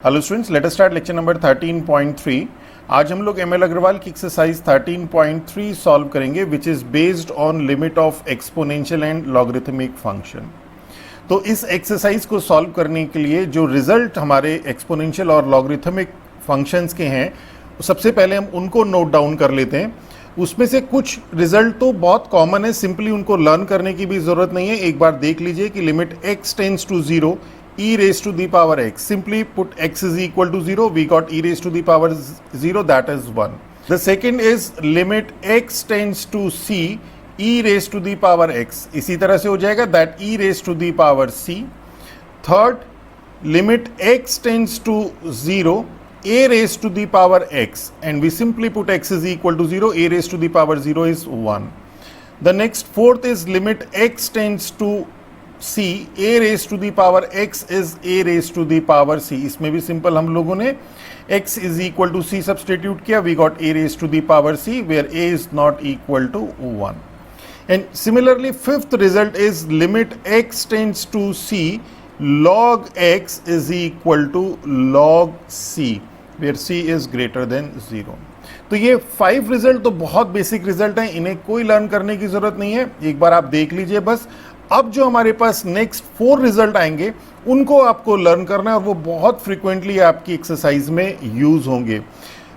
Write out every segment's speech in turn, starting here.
Hello students, let us start lecture number 13.3। आज हम लोग एमएल अग्रवाल की एक्सरसाइज 13.3 सॉल्व करेंगे which is based on limit of exponential and logarithmic function. तो इस एक्सरसाइज को सॉल्व करने के लिए जो रिजल्ट हमारे एक्सपोनेंशियल और लॉगरिथमिक फंक्शंस के हैं, सबसे पहले हम उनको नोट डाउन कर लेते हैं। उसमें से कुछ रिजल्ट तो बहुत कॉमन है, सिंपली उनको लर्न करने की भी जरूरत नहीं है। एक बार देख लीजिए कि limit x tends to 0 e raised to the power x. Simply put x is equal to 0. We got e raised to the power 0. That is 1. The second is limit x tends to c e raised to the power x. इसी तरह से हो जाएगा that e raised to the power c. Third, limit x tends to 0 a raised to the power x. And we simply put x is equal to 0. A raised to the power 0 is 1. The next fourth is limit x tends to c a raised to the power x is a raised to the power c. इसमें भी simple हम लोगों ने x is equal to c substitute किया. We got a raised to the power c where a is not equal to 1. And similarly fifth result is limit x tends to c log x is equal to log c where c is greater than 0. तो ये 5 result तो बहुत basic result हैं, इन्हें कोई learn करने की जरूरत नहीं है, एक बार आप देख लीजिए बस। अब जो हमारे पास नेक्स्ट 4 रिजल्ट आएंगे उनको आपको लर्न करना है और वो बहुत फ्रीक्वेंटली आपकी एक्सरसाइज में यूज होंगे।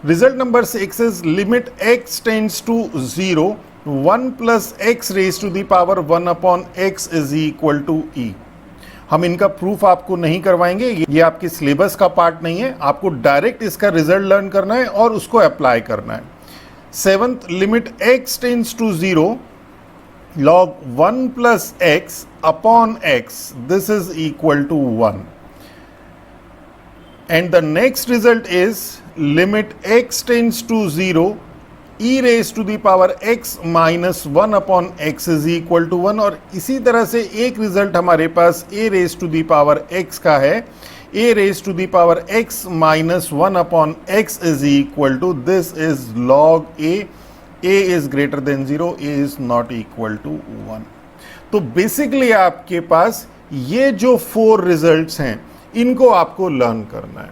Result number 6 is limit x tends to 0 1 plus x raise to the power 1 upon x is equal to e। हम इनका प्रूफ आपको नहीं करवाएंगे, ये आपके सिलेबस का पार्ट नहीं है, आपको डायरेक्ट इसका रिजल्ट लर्न करना है और उसको अप्लाई करना है। 7th, limit x tends to 0 log 1 plus x upon x, this is equal to 1. And the next result is limit x tends to 0 e raised to the power x minus 1 upon x is equal to 1. और इसी तरह से एक result हमारे पास a raised to the power x का है, a raised to the power x minus 1 upon x is equal to, this is log a is greater than 0, a is not equal to 1. तो basically आपके पास ये जो 4 results हैं इनको आपको learn करना है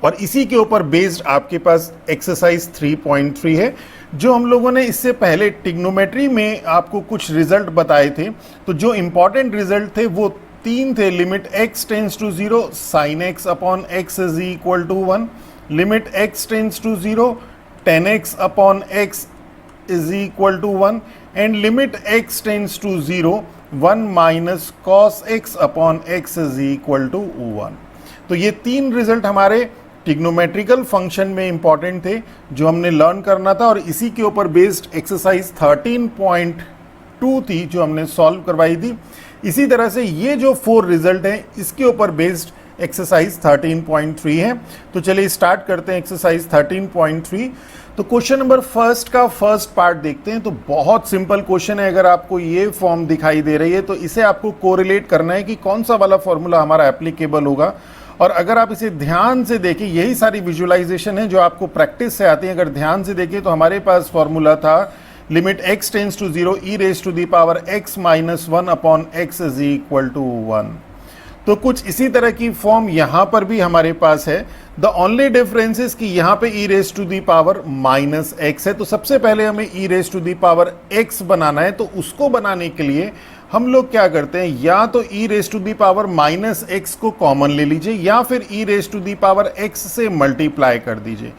और इसी के ऊपर बेस्ड आपके पास एक्सरसाइज 3.3 है। जो हम लोगों ने इससे पहले ट्रिग्नोमेट्री में आपको कुछ रिजल्ट बताए थे, तो जो इंपॉर्टेंट रिजल्ट थे वो 3 थे। Limit x tends to 0 sin x upon x is equal to 1, limit x tends to 0 10x upon x is equal to 1 and limit x tends to 0 1 minus cos x upon x is equal to 1. तो ये 3 result हमारे trigonometrical function में important थे जो हमने learn करना था और इसी के ऊपर बेस्ड एक्सरसाइज 13.2 थी जो हमने सॉल्व करवाई थी। इसी तरह से ये जो 4 रिजल्ट हैं इसके ऊपर बेस्ड एक्सरसाइज 13.3 है। तो चलिए स्टार्ट करते हैं एक्सरसाइज 13.3। तो क्वेश्चन नंबर फर्स्ट का फर्स्ट पार्ट देखते हैं। तो बहुत सिंपल क्वेश्चन है, अगर आपको ये फॉर्म दिखाई दे रही है तो इसे आपको कोरिलेट करना है कि कौन सा वाला फॉर्मूला हमारा एप्लीकेबल होगा। और अगर आप इसे ध्यान से देखें, यही सारी विजुअलाइजेशन है जो आपको प्रैक्टिस से आती है। अगर ध्यान से देखें तो हमारे पास फॉर्मूला था limit x tends to 0 e raise to the power x minus 1 upon x is equal to 1। तो कुछ इसी तरह की फॉर्म यहां पर भी हमारे पास है। द ओनली डिफरेंस इज कि यहां पे e raise to the power minus x है। तो सबसे पहले हमें e raise to the power x बनाना है। तो उसको बनाने के लिए हम लोग क्या करते हैं, या तो e raise to the power minus x को कॉमन ले लीजिए या फिर e raise to the power x से मल्टीप्लाई कर दीजिए।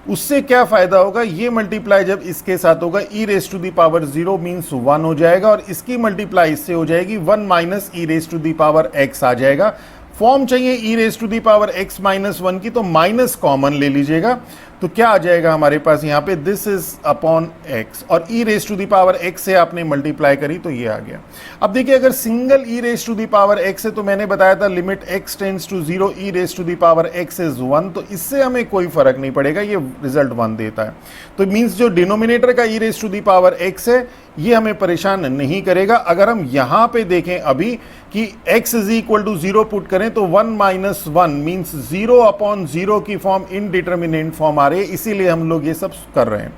उससे क्या फायदा होगा, ये मल्टीप्लाई जब इसके साथ होगा e raise to the power 0 means 1 हो जाएगा और इसकी मल्टीप्लाई इससे हो जाएगी 1 minus e raise to the power x आ जाएगा। फॉर्म चाहिए e raise to the power x minus 1 की, तो माइनस कॉमन ले लीजिएगा। तो क्या आ जाएगा हमारे पास यहाँ पे, दिस इज अपॉन x और e raise to the power x से आपने मल्टीप्लाई करी तो ये आ गया। अब देखिए अगर single e raise to the power x है तो मैंने बताया था limit x tends to 0 e raise to the power x is 1, तो इससे हमें कोई फर्क नहीं पड़ेगा, ये रिजल्ट 1 देता है। तो मीन्स जो डिनोमिनेटर का e raise to the power x है ये हमें परेशान नहीं करेगा। अगर हम यहाँ पे देखें अभी कि x is equal to 0 put करें तो 1 माइनस 1 मीन्स 0 अपॉन 0 की फॉर्म इनडिटर्मिनेंट फॉर्म आ रही है, इसीलिए हम लोग ये सब कर रहे हैं।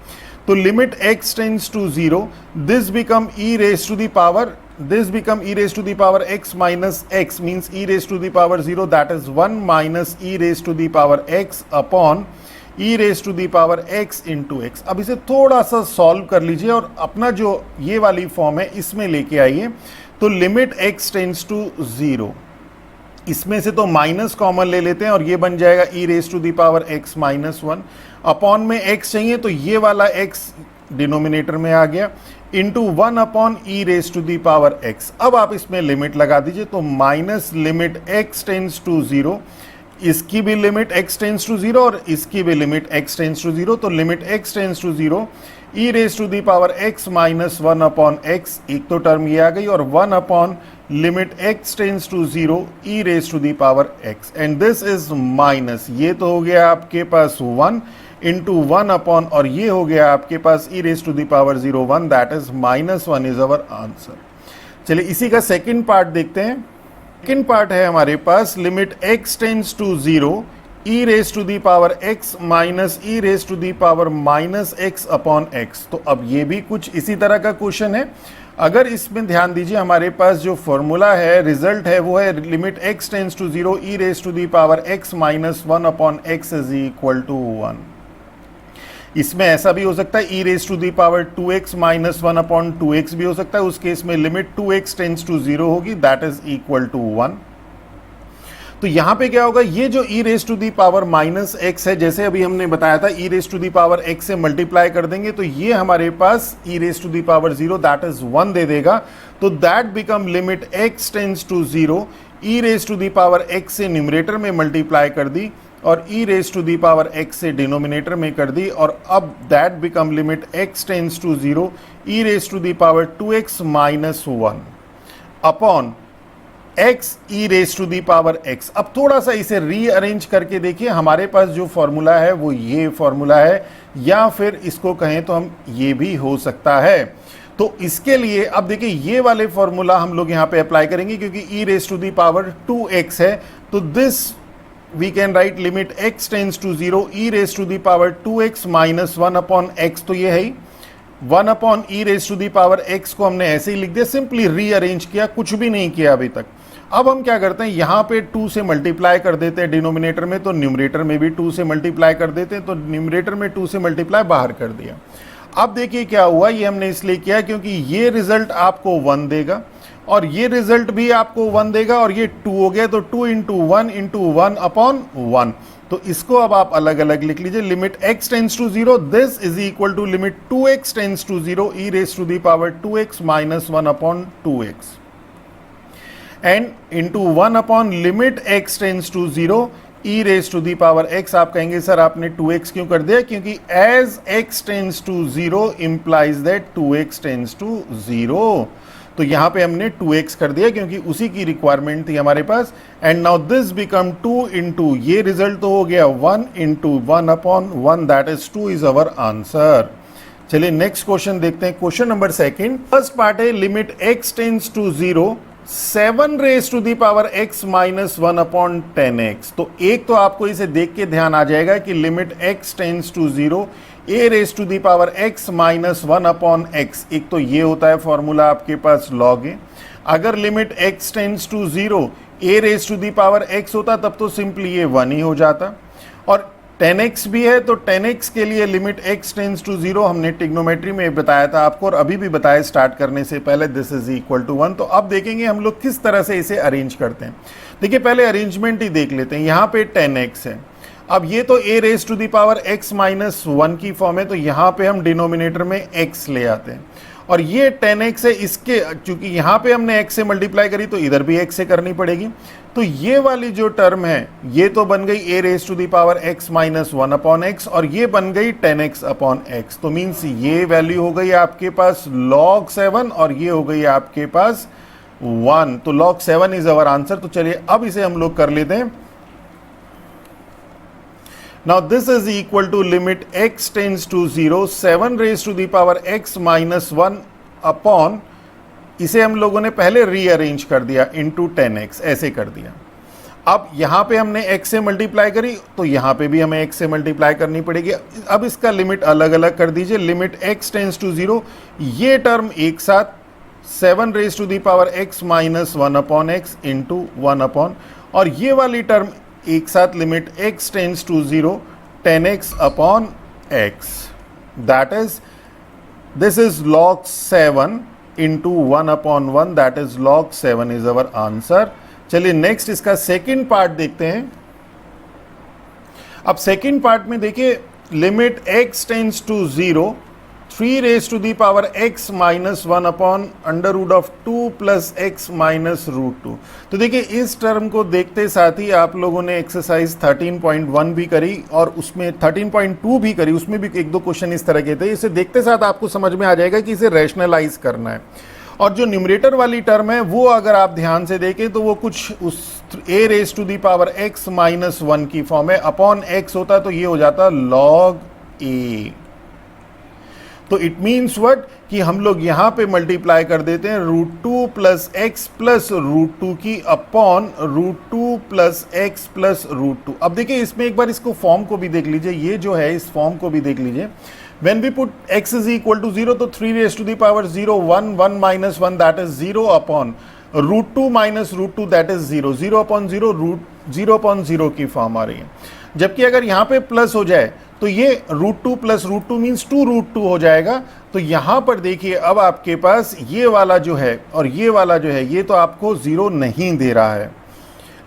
तो limit x tends to 0 this become e raise to the power this become e raised to the power x minus x means e raised to the power 0, that is 1 minus e raised to the power x upon e raised to the power x into x। अब इसे थोड़ा सा solve कर लीजिए और अपना जो ये वाली फॉर्म है इसमें लेके आइए। तो लिमिट x टेंड्स टू 0, इसमें से तो माइनस कॉमन ले लेते हैं और ये बन जाएगा e raise to the power x minus 1, upon में x चाहिए तो ये वाला x डिनोमिनेटर में आ गया, into 1 upon e raise to the power x। अब आप इसमें लिमिट लगा दीजिए तो minus limit x tends to 0, इसकी भी लिमिट x टेंड्स टू 0 और इसकी भी लिमिट x टेंड्स टू 0, तो limit x tends to 0 e raise to the power x minus 1 upon x, एक तो टर्म ये आ गई, और 1 upon limit x tends to 0 e raise to the power x, and this is minus, ये तो हो गया आपके पास 1 इंटू 1 अपॉन, और ये हो गया आपके पास e raise to the power 0 1, that is minus 1 is our answer. चलिए इसी का सेकंड पार्ट देखते हैं। सेकंड पार्ट है हमारे पास limit x tends to 0 e raise to the power x minus e raise to the power minus x upon x। तो अब ये भी कुछ इसी तरह का क्वेश्चन है। अगर इसमें ध्यान दीजिए हमारे पास जो फॉर्मूला है, रिजल्ट है, वो है limit x tends to 0 e raise to the power x minus 1 upon x is equal to 1। इसमें ऐसा भी हो सकता है e raise to the power 2x minus 1 upon 2x भी हो सकता है, उस केस में लिमिट 2x टेंड्स टू 0 होगी, दैट इज इक्वल टू 1। तो यहां पे क्या होगा, ये जो e raise to the power minus x है, जैसे अभी हमने बताया था e raise to the power x से मल्टीप्लाई कर देंगे तो ये हमारे पास e raise to the power 0 that is 1 दे देगा, तो that become limit x tends to 0 e raise to the power x से न्यूमरेटर में मल्टीप्लाई कर दी और e raise to the power x से डिनोमिनेटर में कर दी, और अब that become limit x tends to 0 e raise to the power 2x minus 1 upon x e raise to the power x। अब थोड़ा सा इसे रीअरेंज करके देखिए, हमारे पास जो फॉर्मूला है वो ये फॉर्मूला है, या फिर इसको कहें तो हम ये भी हो सकता है। तो इसके लिए अब देखिए ये वाले फॉर्मूला हम लोग यहाँ पे अप्लाई करेंगे, क्योंकि e raise to the power 2x है, तो this we can write limit x tends to 0 e raised to the power 2x minus 1 upon x, तो ये है 1 upon e raised to the power x को हमने ऐसे ही लिख दिया, सिंपली रीअरेंज किया, कुछ भी नहीं किया अभी तक। अब हम क्या करते हैं, यहाँ पे 2 से मल्टीप्लाई कर देते हैं डिनोमिनेटर में, तो न्यूमरेटर में भी 2 से मल्टीप्लाई कर देते हैं, तो न्यूमरेटर में 2 से मल्टीप्लाई बाहर कर दिया। अब देखिए क्या हुआ, ये हमने इसलिए किया क्योंकि ये रिजल्ट आपको 1 देगा और ये रिजल्ट भी आपको 1 देगा, और ये 2 हो गया, तो 2 इंटू 1 अपॉन 1। तो इसको अब आप अलग अलग लिख लीजिए, limit x tends to 0 this is equal to limit 2x tends to 0 e raise to the power 2x minus 1 upon 2x, and into 1 upon limit x tends to 0 e raise to the power x। आप कहेंगे sir आपने 2x क्यों कर दिया, क्योंकि as x tends to 0 implies that 2x tends to 0, तो यहां पे हमने 2x कर दिया क्योंकि उसी की रिक्वायरमेंट थी हमारे पास। And now this become 2 into, ये रिजल्ट तो हो गया 1 into 1 upon 1, that is 2 is our answer. चलिए नेक्स्ट क्वेश्चन देखते हैं, question number second. First part है limit x tends to 0 7 raise to the power x minus 1 upon 10x। तो एक तो आपको इसे देख के ध्यान आ जाएगा कि limit x tends to 0 a raise to the power x minus 1 upon x, एक तो ये होता है फॉर्मूला आपके पास log a। अगर limit x tends to 0 a raise to the power x होता तब तो सिंपली ये 1 ही हो जाता, और 10x भी है तो 10x के लिए लिमिट x टेंड्स टू 0 हमने ट्रिग्नोमेट्री में बताया था आपको, और अभी भी बताया स्टार्ट करने से पहले, दिस इज इक्वल टू 1। तो अब देखेंगे हम लोग किस तरह से इसे अरेंज करते हैं। देखिए पहले अरेंजमेंट ही देख लेते हैं, यहाँ पे 10x है, अब ये तो a raise to the power x minus 1 की फॉर्म है, तो यहाँ पे हम डिनोमिनेटर में x ले आते हैं, और ये 10x है, इसके चूंकि यहाँ पे हमने x से मल्टीप्लाई करी तो इधर भी x से करनी पड़ेगी, तो ये वाली जो टर्म है ये तो बन गई a raise to the power x minus 1 upon x, और ये बन गई 10x अपॉन x। तो मीन्स ये वैल्यू हो गई आपके पास log 7 और ये हो गई आपके पास 1, तो log 7 इज अवर आंसर। तो चलिए अब इसे हम लोग कर लेते हैं। Now this is equal to limit x tends to 0 7 raised to the power x minus 1 upon, इसे हम लोगों ने पहले रीअरेंज कर दिया इंटू 10x, ऐसे कर दिया। अब यहाँ पे हमने x से मल्टीप्लाई करी तो यहाँ पे भी हमें x से मल्टीप्लाई करनी पड़ेगी। अब इसका लिमिट अलग अलग कर दीजिए, लिमिट x टेंड्स टू 0, ये टर्म एक साथ 7 raise to the power x minus 1 upon x into 1 upon, और ये वाली टर्म एक साथ limit x tends to 0 10x upon x, that is this is log 7 into 1 upon 1, that is log 7 is our answer. चलिए next इसका second part देखते हैं। अब सेकेंड पार्ट में देखिए limit x tends to 0 3 raise to the power x minus 1 upon under root of 2 plus x minus root 2। तो देखिए इस टर्म को देखते साथ ही आप लोगों ने एक्सरसाइज 13.1 भी करी और उसमें 13.2 भी करी, उसमें भी एक दो क्वेश्चन इस तरह के थे। इसे देखते साथ आपको समझ में आ जाएगा कि इसे रैशनलाइज करना है। और जो न्यूमरेटर वाली टर्म है वो अगर आप ध्यान से देखें तो वो कुछ उस a raise to the power x minus 1 की फॉर्म है, अपॉन x होता तो ये हो जाता log a। तो इट मीन्स व्हाट कि हम लोग यहां पे मल्टीप्लाई कर देते हैं root 2 plus x plus root 2 की upon root 2 plus x plus root 2। अब देखिए इसमें एक बार इसको फॉर्म को भी देख लीजिए, ये जो है इस फॉर्म को भी देख लीजिए। When we put x is equal to 0 तो 3 raised to the power 0 1 1 minus 1 that is 0 upon root 2 minus root 2 that is 0 0 upon 0 root 0 upon 0 की फॉर्म आ रही है। जबकि अगर यहाँ पे प्लस हो जाए तो ये root 2 plus root 2 means 2 root 2 हो जाएगा। तो यहाँ पर देखिए अब आपके पास ये वाला जो है और ये वाला जो है ये तो आपको 0 नहीं दे रहा है।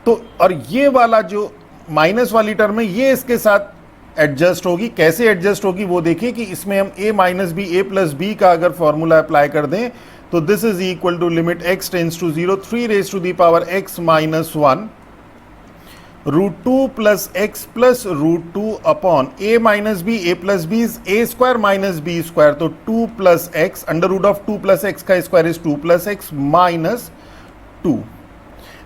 तो और ये वाला जो माइनस वाली टर्म है ये इसके साथ एडजस्ट होगी। कैसे एडजस्ट होगी वो देखिए कि इसमें हम a minus b a plus b का अगर फॉर्मूला अप्लाई कर दें तो this is equal to limit x tends to 0 3 raise to the power x minus 1 root 2 plus x plus root 2 upon a minus b a plus b is a square minus b square, तो 2 plus x under root of 2 plus x का square is 2 plus x minus 2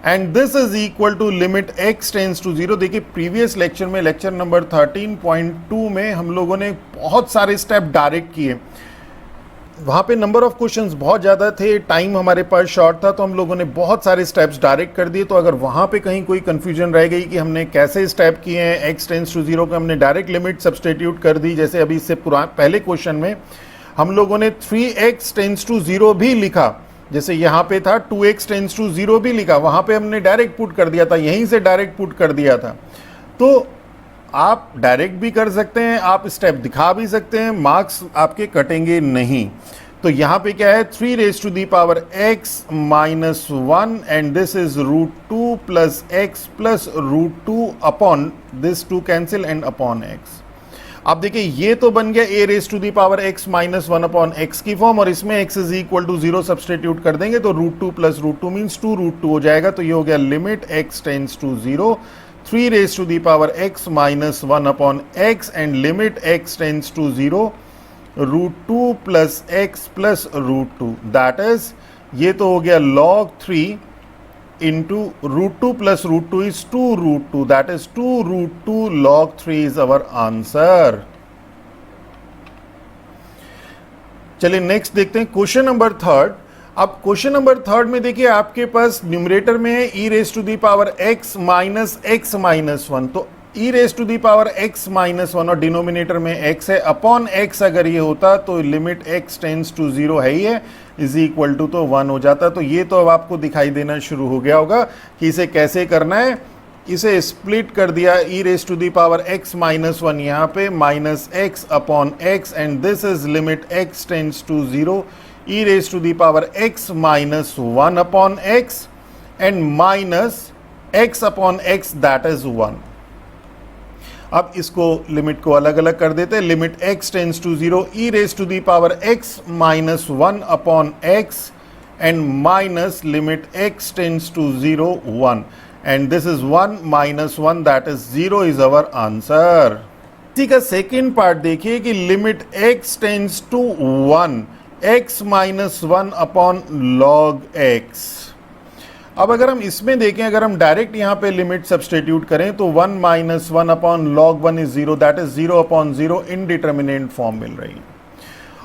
and this is equal to limit x tends to 0। देखिए previous lecture में lecture number 13.2 में हम लोगों ने बहुत सारे स्टेप डायरेक्ट किए। वहाँ पे नंबर ऑफ क्वेश्चंस बहुत ज़्यादा थे, टाइम हमारे पास शॉर्ट था, तो हम लोगों ने बहुत सारे स्टेप्स डायरेक्ट कर दिए। तो अगर वहाँ पे कहीं कोई कंफ्यूजन रह गई कि हमने कैसे स्टेप किए हैं, x टेंस टू 0 को हमने डायरेक्ट लिमिट सब्सटीट्यूट कर दी, जैसे अभी इससे पहले क्वेश्चन में हम लोगों ने 3x टेंस टू 0 भी लिखा, जैसे यहाँ पे था 2x टेंस टू 0 भी लिखा, वहाँ पे हमने डायरेक्ट पुट कर दिया था, यहीं से डायरेक्ट पुट कर दिया था। तो आप डायरेक्ट भी कर सकते हैं, आप स्टेप दिखा भी सकते हैं, मार्क्स आपके कटेंगे नहीं। तो यहाँ पे क्या है 3 raise to the power x minus 1 and this is root 2 plus x plus root 2 upon this 2 cancel and upon x। अब देखिए ये तो बन गया a raise to the power x minus 1 upon x की फॉर्म, और इसमें x is equal to 0 substitute कर देंगे तो root 2 plus root 2 means 2 root 2 हो जाएगा। तो ये हो गया limit x tends to 0 3 raise to the power x minus 1 upon x and limit x tends to 0 root 2 plus x plus root 2, that is ये तो हो गया log 3 into root 2 plus root 2 is 2 root 2, that is 2 root 2 log 3 is our answer. चलिए next देखते हैं question number 3। अब question number 3 में देखिए आपके पास न्यूमरेटर में है e raise to the power x minus x minus 1, तो e raise to the power x minus 1 और डिनोमिनेटर में x है, अपॉन x अगर ये होता तो लिमिट x टेंस टू 0 है ही है, इज इक्वल टू तो 1 हो जाता। तो ये तो अब आपको दिखाई देना शुरू हो गया होगा कि इसे कैसे करना है। इसे स्प्लिट कर दिया e raise to the power x minus 1 यहाँ पे minus x upon x and this is limit x tends to 0 e raise to the power x minus 1 upon x and minus x upon x that is 1। अब इसको limit को अलग अलग कर देते हैं, limit x tends to 0 e raise to the power x minus 1 upon x and minus limit x tends to 0 1 and this is 1 minus 1 that is 0 is our answer. इसी का सेकेंड पार्ट देखिए कि limit x tends to 1 x minus 1 upon log x। अब अगर हम इसमें देखें, अगर हम डायरेक्ट यहाँ पे लिमिट सब्सटीट्यूट करें तो 1 minus 1 upon log 1 is 0, that is 0 upon 0 indeterminate form मिल रही है।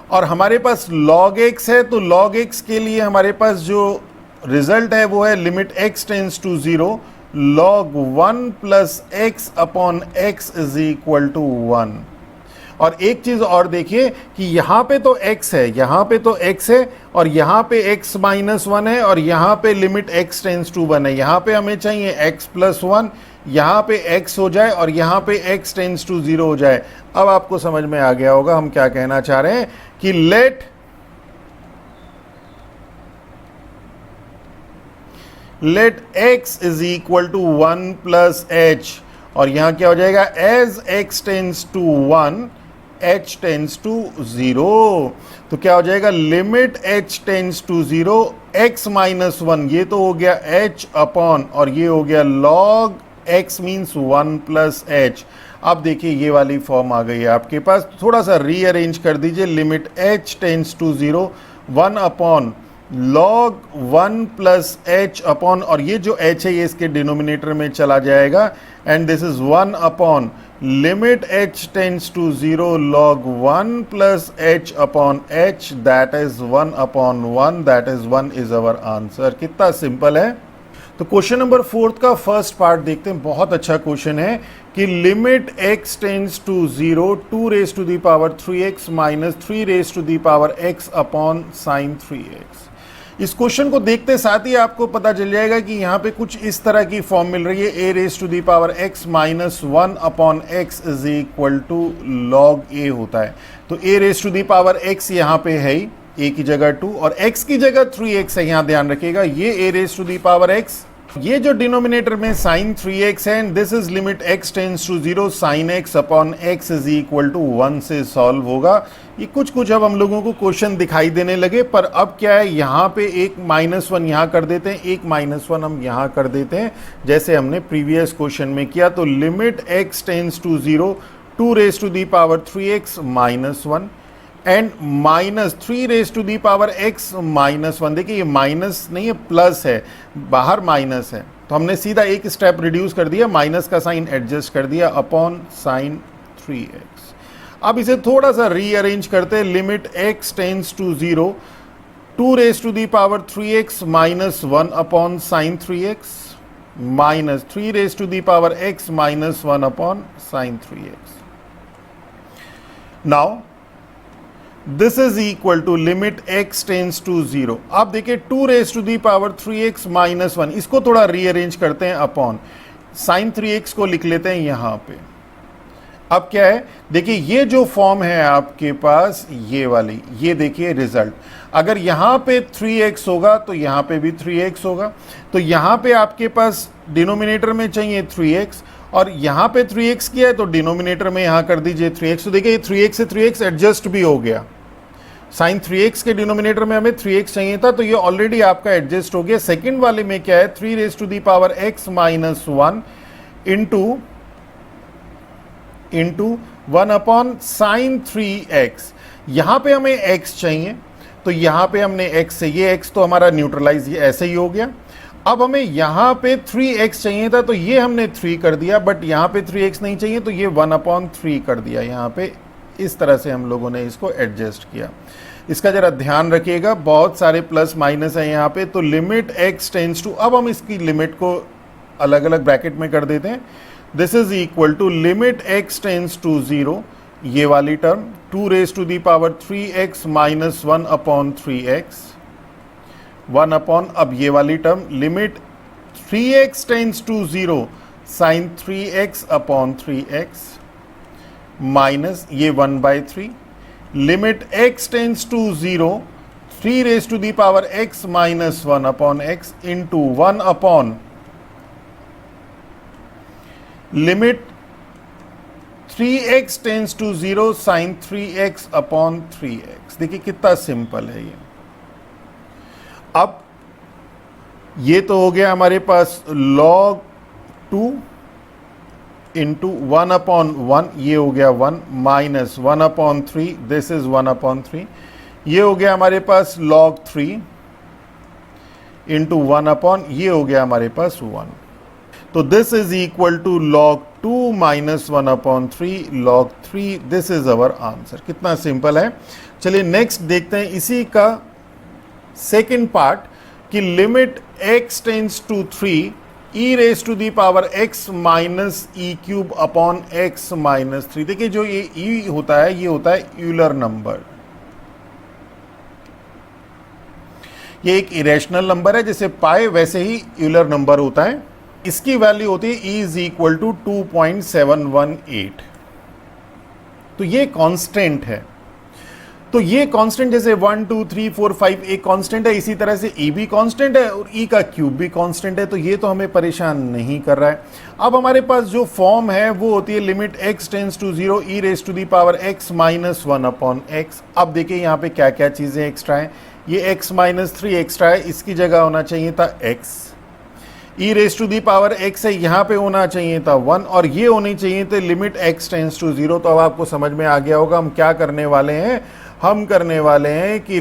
और हमारे पास log x है, तो log x के लिए हमारे पास जो रिजल्ट है वो है limit x tends to 0 log 1 plus x upon x is equal to 1। और एक चीज और देखिए कि यहाँ पे तो x है, यहाँ पे तो x है, और यहाँ पे x माइनस 1 है, और यहाँ पे लिमिट x टेंस टू 1 है। यहाँ पे हमें चाहिए x प्लस 1, यहाँ पे x हो जाए और यहाँ पे x टेंस टू 0 हो जाए। अब आपको समझ में आ गया होगा हम क्या कहना चाह रहे हैं कि let x is equal to 1 plus h, और यहां क्या हो जाएगा, as x tends to 1 h tends to 0। तो क्या हो जाएगा, limit h tends to 0 x minus 1, ये तो हो गया h अपॉन, और ये हो गया log x means 1 plus h। अब देखिए ये वाली फॉर्म आ गई है आपके पास, थोड़ा सा रीअरेंज कर दीजिए, limit h tends to 0 1 upon log 1 plus h upon, और ये जो h है ये इसके डिनोमिनेटर में चला जाएगा, and this is 1 upon limit h tends to 0 log 1 plus h upon h, that is 1 upon 1, that is 1 is our answer. कितना सिंपल है। तो क्वेश्चन नंबर 4 का फर्स्ट पार्ट देखते हैं, बहुत अच्छा क्वेश्चन है कि limit x tends to 0 2 raise to the power 3x minus 3 raise to the power x upon sine 3x। इस क्वेश्चन को देखते साथ ही आपको पता चल जाएगा कि यहाँ पे कुछ इस तरह की फॉर्म मिल रही है, a raise to the power x minus 1 upon x is equal to log a होता है। तो a raise to the power x यहाँ पे है ही, a की जगह 2 और x की जगह 3x है, यहाँ ध्यान रखिएगा, ये a raise to the power x, ये जो डिनोमिनेटर में साइन 3x है, this is limit x tends to 0 sine x upon x is equal to 1 से सॉल्व होगा। ये कुछ अब हम लोगों को क्वेश्चन दिखाई देने लगे, पर अब क्या है, यहाँ पे एक -1 यहाँ कर देते हैं, एक -1 हम यहाँ कर देते हैं, जैसे हमने प्रीवियस क्वेश्चन में किया। तो limit x tends to 0 2 raise to the power 3x minus 1 and minus 3 raise to the power x minus 1। देखिए ये माइनस नहीं है, प्लस है, बाहर माइनस है, तो हमने सीधा एक स्टेप रिड्यूस कर दिया, माइनस का साइन एडजस्ट कर दिया अपॉन साइन 3x। अब इसे थोड़ा सा रीअरेंज करते हैं, limit x tends to 0 2 raise to the power 3x minus 1 upon sine 3x minus 3 raise to the power x minus 1 upon sine 3x। Now this is equal to limit x tends to 0। अब देखिए 2 raise to the power 3x minus 1, इसको थोड़ा rearrange करते हैं, upon sine 3x को लिख लेते हैं यहाँ पे। अब क्या है, देखिए ये जो फॉर्म है आपके पास, ये वाली, ये देखिए रिजल्ट, अगर यहाँ पे 3x होगा तो यहाँ पे भी 3x होगा, तो यहाँ पे आपके पास डिनोमिनेटर में चाहिए 3x, और यहाँ पे 3x किया है तो डिनोमिनेटर में यहाँ कर दीजिए 3x। तो देखिए 3x से 3x एडजस्ट भी हो गया, साइन 3x के डिनोमिनेटर में हमें 3x चाहिए था, तो ये ऑलरेडी आपका एडजस्ट हो गया। सेकंड वाले में क्या है, 3 raise to the power x minus 1 into 1 upon sine 3x। यहाँ पे हमें x चाहिए, तो यहाँ पे हमने x से, ये x तो हमारा न्यूट्रलाइज ये ऐसे ही हो गया। अब हमें यहाँ पे 3x चाहिए था, तो ये हमने 3 कर दिया, बट यहाँ पे 3x नहीं चाहिए, तो ये 1 अपॉन 3 कर दिया यहाँ पे। इस तरह से हम लोगों ने इसको एडजस्ट किया। इसका जरा ध्यान रखिएगा, बहुत सारे प्लस माइनस है यहाँ पे। तो लिमिट x टेंस टू, अब हम इसकी लिमिट को अलग अलग ब्रैकेट में कर देते हैं। This is equal to limit x tends to 0, ये वाली term 2 raise to the power 3x minus 1 upon 3x 1 upon, अब ये वाली term limit 3x tends to 0 sine 3x upon 3x minus ये 1/3 limit x tends to 0 3 raise to the power x minus 1 upon x into 1 upon limit 3x tends to 0 sine 3x upon 3x। देखिए कितना simple है ये। अब ये तो हो गया हमारे पास log 2 इंटू 1 अपॉन 1, ये हो गया 1 minus 1 upon 3, this is 1 upon 3, ये हो गया हमारे पास log 3 इंटू 1 अपॉन, ये हो गया हमारे पास 1। तो this is equal to log 2 minus 1 upon 3 log 3, this is our answer. कितना सिंपल है। चलिए नेक्स्ट देखते हैं इसी का सेकेंड पार्ट कि limit x tends to 3, e raise to the power x minus e cube upon x minus 3। देखिए जो ये ई होता है ये होता है यूलर नंबर, ये एक इरेशनल नंबर है, जैसे पाई वैसे ही यूलर नंबर होता है। इसकी वैल्यू होती है ई इज इक्वल टू 2.718। तो ये कांस्टेंट है। तो ये कांस्टेंट जैसे 1 2 3 4 5 एक कांस्टेंट है, इसी तरह से ई भी कांस्टेंट है और ई का क्यूब भी कांस्टेंट है। तो ये तो हमें परेशान नहीं कर रहा है। अब हमारे पास जो फॉर्म है वो होती है limit x tends to 0 e raise to the power x minus 1 upon x। अब देखिए यहाँ पे क्या क्या चीजें एक्स्ट्रा हैं। ये x माइनस 3 एक्स्ट्रा है, इसकी जगह होना चाहिए था x। E raise to the power x है, यहाँ पे होना चाहिए था 1 और ये होनी चाहिए थे लिमिट x टेंड्स टू 0। तो अब आपको समझ में आ गया होगा हम क्या करने वाले हैं। हम करने वाले हैं कि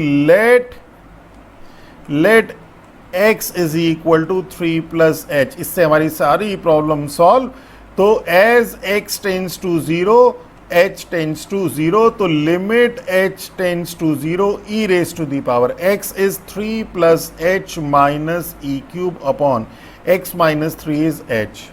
let x is equal to 3 plus h. इससे हमारी सारी प्रॉब्लम सॉल्व। तो as x tends to 0 h tends to 0, तो limit h tends to 0 e raise to the power x is 3 plus h minus e cube upon x minus 3 is h।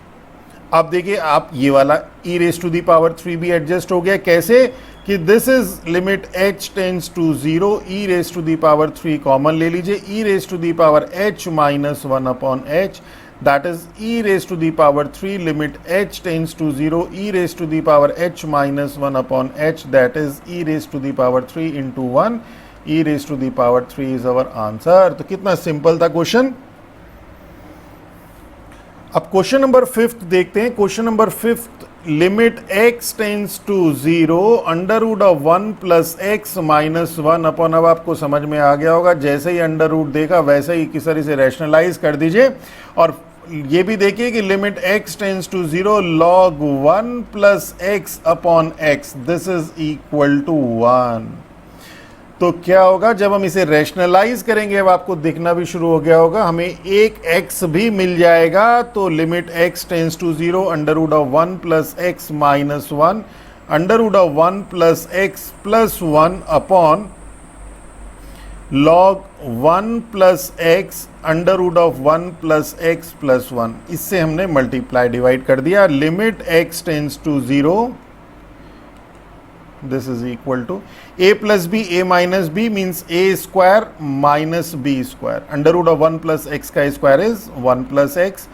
अब देखिए आप ये वाला e raise to the power 3 भी adjust हो गया। कैसे कि this is limit h tends to 0 e raise to the power 3 common ले लीजिए, e raise to the power h minus 1 upon h, that is e raised to the power 3 limit h tends to 0 e raised to the power h minus 1 upon h, that is e raised to the power 3 into 1 e raised to the power 3 is our answer। तो कितना simple था question. अब question number 5 देखते हैं। Question number 5, limit x tends to 0 under root of 1 plus x minus 1 upon. अब आपको समझ में आ गया होगा, जैसे ही अंडर रूट देखा वैसे ही किस तरह से रैशनलाइज कर दीजिए। और ये भी देखिए कि limit x tends to 0 log 1 plus x upon x, this is equal to 1। तो क्या होगा जब हम इसे रैशनलाइज करेंगे, अब आपको दिखना भी शुरू हो गया होगा, हमें एक x भी मिल जाएगा। तो limit x tends to 0 under root of 1 plus x minus 1 under root of 1 plus x plus 1 upon log 1 plus x under root of 1 plus x plus 1। इससे हमने मल्टीप्लाई डिवाइड कर दिया। Limit x tends to 0 this is equal to a plus b, a minus b means a square minus b square, under root of 1 plus x का square is 1 plus x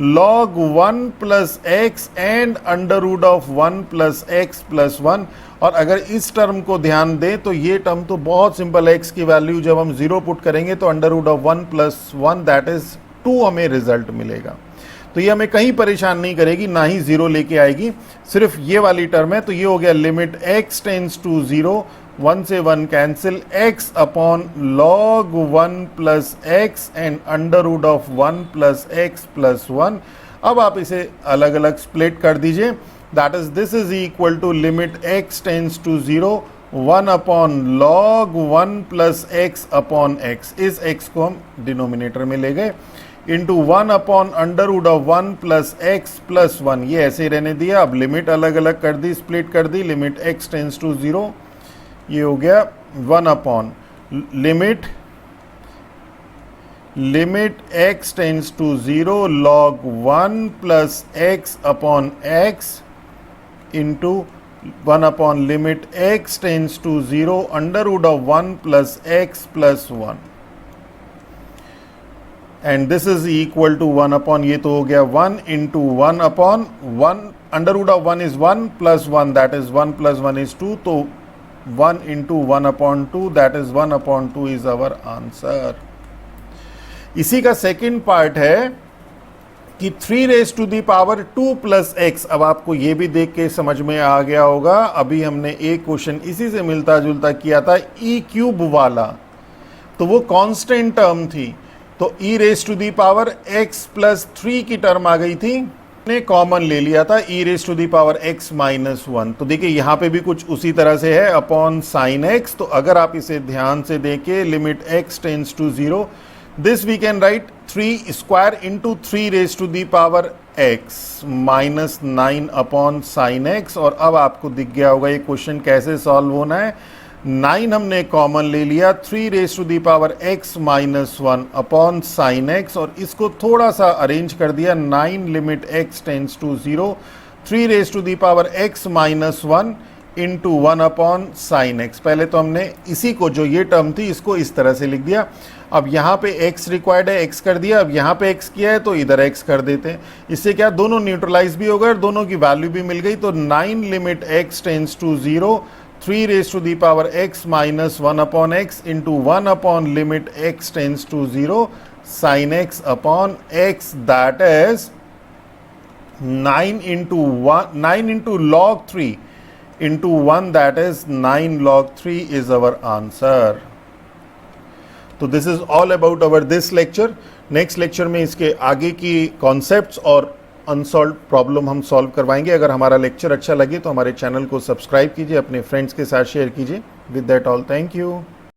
log 1 plus x and under root of 1 plus x plus 1। और अगर इस term को ध्यान दें तो ये term तो बहुत सिंपल है। x की वैल्यू जब हम 0 पुट करेंगे तो under root of 1 plus 1 that is 2 हमें रिजल्ट मिलेगा। तो ये हमें कहीं परेशान नहीं करेगी, ना ही 0 लेके आएगी, सिर्फ ये वाली टर्म है। तो ये हो गया लिमिट x टेंड्स टू 0 1 से 1 cancel x upon log 1 plus x and under root of 1 plus x plus 1। अब आप इसे अलग अलग स्प्लिट कर दीजिए, that is this is equal to limit x tends to 0 1 upon log 1 plus x upon x. इस x को हम डिनोमिनेटर में ले गए into 1 upon under root of 1 plus x plus 1। ये ऐसे ही रहने दिया। अब लिमिट अलग अलग कर दी, स्प्लिट कर दी। लिमिट x टेंड्स टू 0 ये हो गया 1 upon limit x tends to 0 log 1 plus x upon x into 1 upon limit x tends to 0 under root of 1 plus x plus 1 and this is equal to 1 upon, ये तो हो गया 1 into 1 upon 1 under root of 1 is 1 plus 1 that is 1 plus 1 is 2। तो 1 into 1 upon 2 that is 1 upon 2 is our answer. इसी का second part है कि 3 raise to the power 2 plus x. अब आपको ये भी देख के समझ में आ गया होगा, अभी हमने एक क्वेश्चन इसी से मिलता जुलता किया था ई क्यूब वाला, तो वो कांस्टेंट टर्म थी। तो e raise to the power x plus 3 की टर्म आ गई थी, ने कॉमन ले लिया था e raise to the power x minus 1। तो देखिए यहाँ पे भी कुछ उसी तरह से है अपॉन साइन x। तो अगर आप इसे ध्यान से देखें limit x tends to 0 this we can write 3 square into 3 raise to the power x minus 9 upon sine x। और अब आपको दिख गया होगा ये क्वेश्चन कैसे सॉल्व होना है। 9 हमने कॉमन ले लिया, 3 raise to the power x minus 1 upon sine x, और इसको थोड़ा सा अरेंज कर दिया, 9 limit x tends to 0, 3 raise to the power x minus 1 into 1 upon sine x। पहले तो हमने इसी को, जो ये टर्म थी, इसको इस तरह से लिख दिया। अब यहाँ पे x रिक्वायर्ड है, x कर दिया। अब यहाँ पे x किया है तो इधर x कर देते हैं। इससे क्या, दोनों न्यूट्रलाइज भी हो गए और दोनों की वैल्यू भी मिल गई। तो 9 limit x tends to 0, 3 raise to the power x minus 1 upon x into 1 upon limit x tends to 0 sine x upon x, that is 9 into log 3 into 1, that is 9 log 3 is our answer. तो this is all about our this lecture. Next lecture में इसके आगे की concepts और unsolved problem हम solve करवाएंगे। अगर हमारा लेक्चर अच्छा लगे तो हमारे चैनल को सब्सक्राइब कीजिए, अपने फ्रेंड्स के साथ शेयर कीजिए। With that all, thank you.